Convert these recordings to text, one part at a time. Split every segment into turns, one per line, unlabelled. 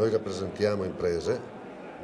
Noi rappresentiamo imprese,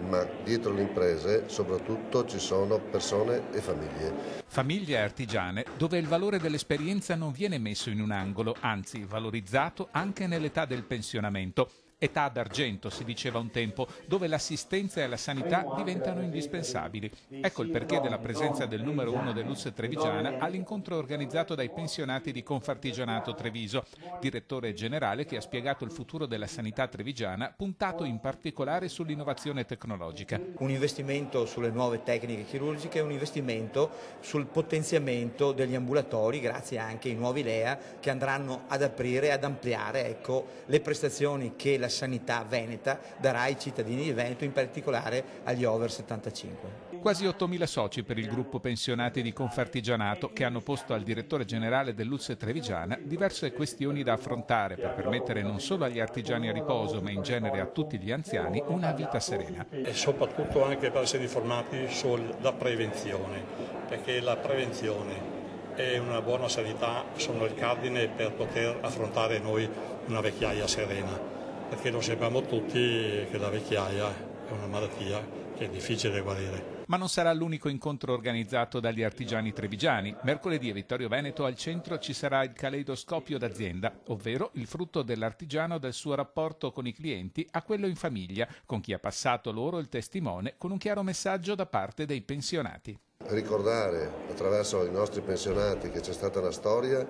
ma dietro le imprese soprattutto ci sono persone e famiglie.
Famiglie artigiane dove il valore dell'esperienza non viene messo in un angolo, anzi valorizzato anche nell'età del pensionamento. Età d'argento, si diceva un tempo, dove l'assistenza e la sanità diventano indispensabili. Ecco il perché della presenza del numero 1 dell'ULSS Trevigiana all'incontro organizzato dai pensionati di Confartigianato Treviso, direttore generale che ha spiegato il futuro della sanità trevigiana, puntato in particolare sull'innovazione tecnologica.
Un investimento sulle nuove tecniche chirurgiche, un investimento sul potenziamento degli ambulatori, grazie anche ai nuovi LEA che andranno ad aprire e ad ampliare le prestazioni che la sanità veneta darà ai cittadini di Veneto, in particolare agli over 75.
Quasi 8.000 soci per il gruppo pensionati di Confartigianato che hanno posto al direttore generale dell'ULSS Trevigiana diverse questioni da affrontare per permettere non solo agli artigiani a riposo ma in genere a tutti gli anziani una vita serena.
E soprattutto anche per essere informati sulla prevenzione, perché la prevenzione e una buona sanità sono il cardine per poter affrontare noi una vecchiaia serena. Perché lo sappiamo tutti che la vecchiaia è una malattia che è difficile da guarire.
Ma non sarà l'unico incontro organizzato dagli artigiani trevigiani. Mercoledì a Vittorio Veneto al centro ci sarà il caleidoscopio d'azienda, ovvero il frutto dell'artigiano del suo rapporto con i clienti a quello in famiglia, con chi ha passato loro il testimone con un chiaro messaggio da parte dei pensionati.
Ricordare attraverso i nostri pensionati che c'è stata una storia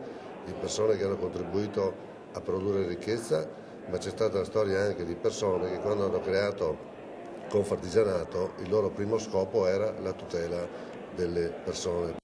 di persone che hanno contribuito a produrre ricchezza, ma c'è stata una storia anche di persone che quando hanno creato Confartigianato il loro primo scopo era la tutela delle persone.